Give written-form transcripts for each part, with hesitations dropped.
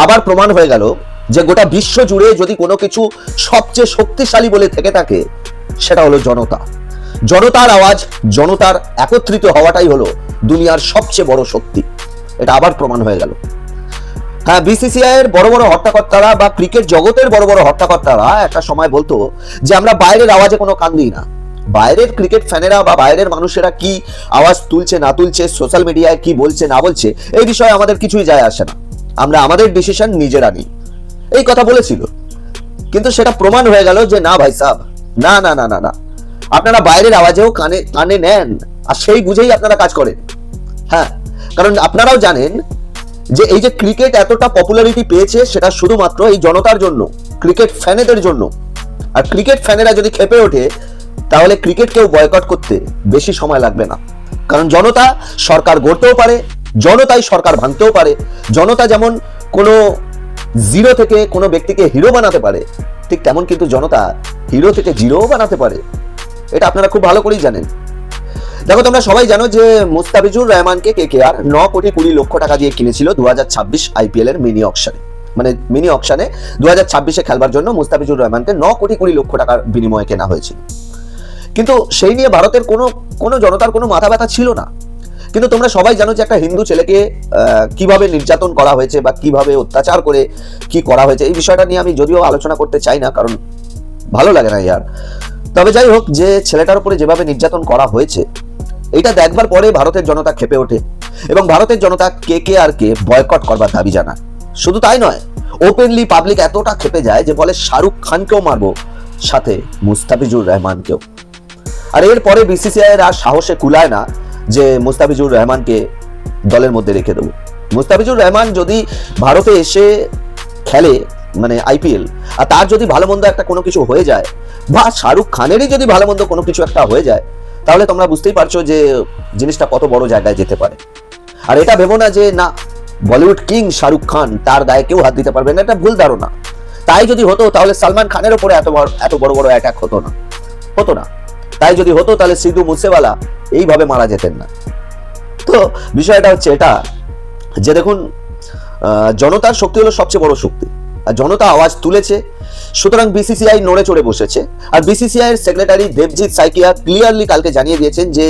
আবার প্রমাণ হয়ে গেল যে গোটা বিশ্ব জুড়ে যদি কোনো কিছু সবচেয়ে শক্তিশালী বলে থেকে থাকে সেটা হলো জনতা। জনতার আওয়াজ, জনতার একত্রিত হওয়াটাই হলো দুনিয়ার সবচেয়ে বড় শক্তি। এটা আবার প্রমাণ হয়ে গেল। হ্যাঁ, বিসিসিআই এর বড় বড় হর্তাকর্তারা বা ক্রিকেট জগতের বড় বড় হর্তাকর্তারা একটা সময় বলতো যে আমরা বাইরের আওয়াজে কোনো কান দিই না। বাইরের ক্রিকেট ফ্যানেরা বা বাইরের মানুষেরা কি আওয়াজ তুলছে না তুলছে, সোশ্যাল মিডিয়ায় কি বলছে না বলছে, এই বিষয়ে আমাদের কিছুই যায় আসে না, আমরা আমাদের ডিসিশন নিজেরা নিই, এই কথা বলেছিল। কিন্তু সেটা প্রমাণ হয়ে গেল যে না ভাই সাহেব, না না না না না, আপনারা বাইরের আওয়াজেও কানে কানে নেন, আর সেই বুঝেই আপনারা কাজ করেন। হ্যাঁ, কারণ আপনারাও জানেন যে এই যে ক্রিকেট এতটা পপুলারিটি পেয়েছে সেটা শুধুমাত্র এই জনতার জন্য, ক্রিকেট ফ্যানেদের জন্য। আর ক্রিকেট ফ্যানেরা যদি খেপে ওঠে তাহলে ক্রিকেটকেও বয়কট করতে বেশি সময় লাগবে না। কারণ জনতা সরকার গড়তেও পারে, জনতাই সরকার ভাঙতেও পারে। জনতা যেমন কোনো জিরো থেকে কোনো ব্যক্তিকে হিরো বানাতে পারে, ঠিক তেমন কিন্তু জনতা হিরো থেকে জিরোও বানাতে পারে। এটা আপনারা খুব ভালো করেই জানেন। দেখো, তোমরা সবাই জানো যে মুস্তাফিজুর রহমানকে কেকেআর 9 কোটি 20 লক্ষ টাকা দিয়ে কিনেছিল 2026 আইপিএল এর মিনি অকশনে। মানে মিনি অকশনে 2026-এ খেলবার জন্য মুস্তাফিজুর রহমানকে 9 কোটি 20 লক্ষ টাকার বিনিময়ে কেনা হয়েছিল। কিন্তু সেই নিয়ে ভারতের কোনো জনতার কোনো মাথা ব্যথা ছিল না। কিন্তু তোমরা সবাই জানো যে একটা হিন্দু ছেলেকে কিভাবে নির্যাতন করা হয়েছে বা কিভাবে অত্যাচার করে কি করা হয়েছে, এই বিষয়টা নিয়ে আমি যদিও আলোচনা করতে চাই না, কারণ ভালো লাগে না ইয়ার। তবে যাই হোক, যে ছেলেটার উপরে যেভাবে নির্যাতন করা হয়েছে এটা দেখবার পরে ভারতের জনতা ক্ষেপে ওঠে এবং ভারতের জনতা কেকেআরকে বয়কট করবার দাবি জানায়। শুধু তাই নয়, ওপেনলি পাবলিক এতটা ক্ষেপে যায় যে বলে শাহরুখ খানকেও মারবো, সাথে মুস্তাফিজুর রহমানকেও। আর এরপরে বিসিসিআই এর আর সাহসে কুলায় না যে মুস্তাফিজুর রহমানকে দলের মধ্যে রেখে দেবো। মুস্তাফিজুর রহমান যদি ভারতে এসে খেলে মানে আইপিএল, আর তার যদি ভালো মন্দ একটা কোনো কিছু হয়ে যায়, বা শাহরুখ খানেরই যদি ভালো মন্দ কোনো কিছু একটা হয়ে যায়, তাহলে তোমরা বুঝতেই পারছো যে জিনিসটা কত বড় জায়গায় যেতে পারে। আর এটা ভেবো না যে না, বলিউড কিং শাহরুখ খান, তার গায়ে কেউ হাত দিতে পারবে না, এটা ভুল ধারণা। তাই যদি হতো তাহলে সালমান খানের উপরে এত বড় বড় অ্যাটাক হতো না। তাই যদি হতো তাহলে সিধু মুসেওয়ালা এইভাবে মারা যেতেন না। তো বিষয়টা হচ্ছে এটা যে দেখুন, জনতার শক্তি হলো সবচেয়ে বড় শক্তি, আর জনতা আওয়াজ তুলেছে, সুতরাং বিসিসিআই নড়ে চড়ে বসেছে। আর বিসিসিআই এর সেক্রেটারি দেবজিৎ সাইকিয়া ক্লিয়ারলি কালকে জানিয়ে দিয়েছেন যে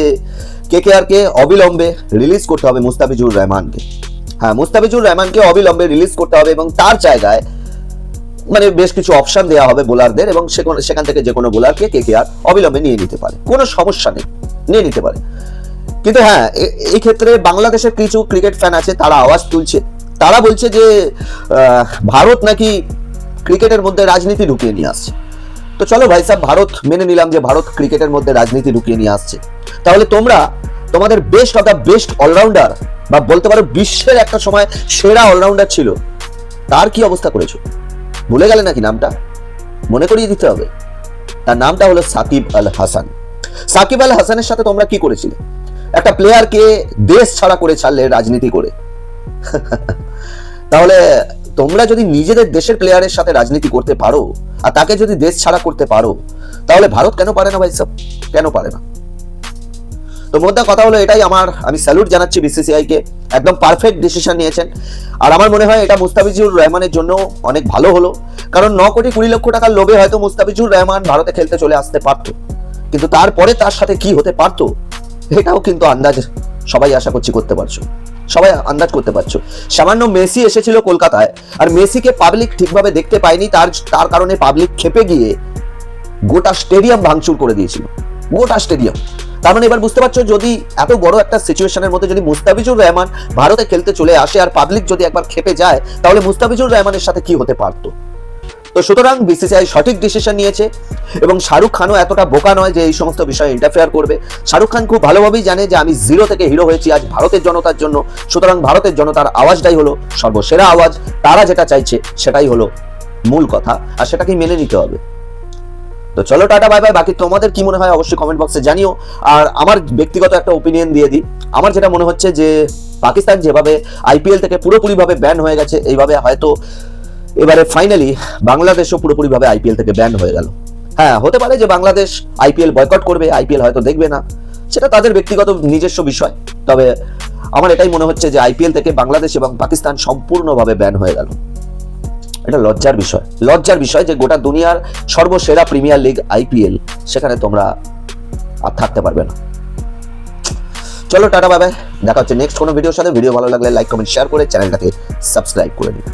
কেকেআরকে অবিলম্বে রিলিজ করতে হবে মুস্তাফিজুর রহমানকে। হ্যাঁ, মুস্তাফিজুর রহমানকে অবিলম্বে রিলিজ করতে হবে এবং তার জায়গায় মানে বেশ কিছু অপশন দেওয়া হবে বোলারদের, এবং সেখান থেকে যে কোনো বোলারকে কেকেআর অবিলম্বে নিয়ে নিতে পারে, কোনো সমস্যা নেই, নিয়ে নিতে পারে। কিন্তু হ্যাঁ, এই ক্ষেত্রে বাংলাদেশের কিছু ক্রিকেট ফ্যান আছে, তারা আওয়াজ তুলছে, তারা বলছে যে ভারত নাকি ক্রিকেটের মধ্যে রাজনীতি ঢুকিয়ে নিয়ে আসছে। তো চলো ভাই সাহেব, ভারত মেনে নিলাম যে ভারত ক্রিকেটের মধ্যে রাজনীতি ঢুকিয়ে নিয়ে আসছে, তাহলে তোমরা তোমাদের best of the best allrounder, বা বলতে পারো বিশ্বের একটা সময় সেরা অলরাউন্ডার ছিল, তার কি অবস্থা করেছো? ভুলে গেলে নাকি নামটা? মনে করিয়ে দিতে হবে। তার নামটা হলো সাকিব আল হাসান। সাকিব আল হাসানের সাথে তোমরা কি করেছিলে? একটা প্লেয়ারকে দেশ ছাড়া করে ছাড়লে রাজনীতি করে। তাহলে তোমরা যদি নিজেদের দেশের প্লেয়ারের সাথে রাজনীতি করতে পারো আর তাকে যদি দেশ ছাড়া করতে পারো, তাহলে ভারত কেন পারে না ভাই সব? কেন পারে না? তো মোদ্দা কথা হলো এটাই, আমি স্যালুট জানাচ্ছি বিসিসিআই কে, একদম পারফেক্ট ডিসিশন নিয়েছেন। আর আমার মনে হয় এটা মুস্তাফিজুর রহমানের জন্য অনেক ভালো হলো, কারণ 9 কোটি 20 লক্ষ টাকার লোভে হয়তো মুস্তাফিজুর রহমান ভারতে খেলতে চলে আসতে পারতো, কিন্তু তারপরে তার সাথে কি হতে পারতো এটাও কিন্তু আন্দাজ সবাই আশা করছি করতে পারছো, সবাই আন্দাজ করতে পারছো। সামান্য মেসি এসেছিল কলকাতায়, আর মেসিকে পাবলিক ঠিকভাবে দেখতে পায়নি, তার কারণে পাবলিক খেপে গিয়ে গোটা স্টেডিয়াম ভাঙচুর করে দিয়েছিল, গোটা স্টেডিয়াম। তার মানে এবার বুঝতে পারছো, যদি এত বড় একটা সিচুয়েশনের মধ্যে যদি মুস্তাফিজুর রহমান ভারতে খেলতে চলে আসে আর পাবলিক যদি একবার খেপে যায়, তাহলে মুস্তাফিজুর রহমানের সাথে কি হতে পারতো। তো সুতরাং বিসিসিআই সঠিক ডিসিশন নিয়েছে, এবং শাহরুখ খানও এতটা বোকা নয় যে এই সমস্ত বিষয়ে ইন্টারফেয়ার করবে। শাহরুখ খান খুব ভালোভাবেই জানে যে আমি জিরো থেকে হিরো হয়েছি আজ ভারতের জনতার জন্য, সুতরাং ভারতের জনতার আওয়াজটাই হলো সর্বসেরা আওয়াজ, তারা যেটা চাইছে সেটাই হলো মূল কথা, আর সেটাকে মেনে নিতে হবে। তো চলো টাটা বাই বাই। বাকি তোমাদের কি মনে হয় অবশ্যই কমেন্ট বক্সে জানিও। আর আমার ব্যক্তিগত একটা ওপিনিয়ন দিয়ে দিই, আমার যেটা মনে হচ্ছে যে পাকিস্তান যেভাবে আইপিএল থেকে পুরোপুরিভাবে ব্যান হয়ে গেছে, এইভাবে হয়তো এবারে ফাইনালি বাংলাদেশও পুরোপুরিভাবে আইপিএল থেকে ব্যান হয়ে গেল। হ্যাঁ, হতে পারে যে বাংলাদেশ আইপিএল বয়কট করবে, আইপিএল হয়তো দেখবে না, সেটা তাদের ব্যক্তিগত নিজস্ব বিষয়। তবে আমার এটাই মনে হচ্ছে যে আইপিএল থেকে বাংলাদেশ এবং পাকিস্তান সম্পূর্ণভাবে ব্যান হয়ে গেল। এটা লজ্জার বিষয় যে গোটা দুনিয়ার সর্বসেরা প্রিমিয়ার লিগ আইপিএল সেখানে তোমরা আর থাকতে পারবে না। চলো টাটা বাই বাই, দেখা হচ্ছে নেক্সট কোনো ভিডিওর সাথে। ভিডিও ভালো লাগলে লাইক কমেন্ট শেয়ার করে চ্যানেলটাকে সাবস্ক্রাইব করে দিন।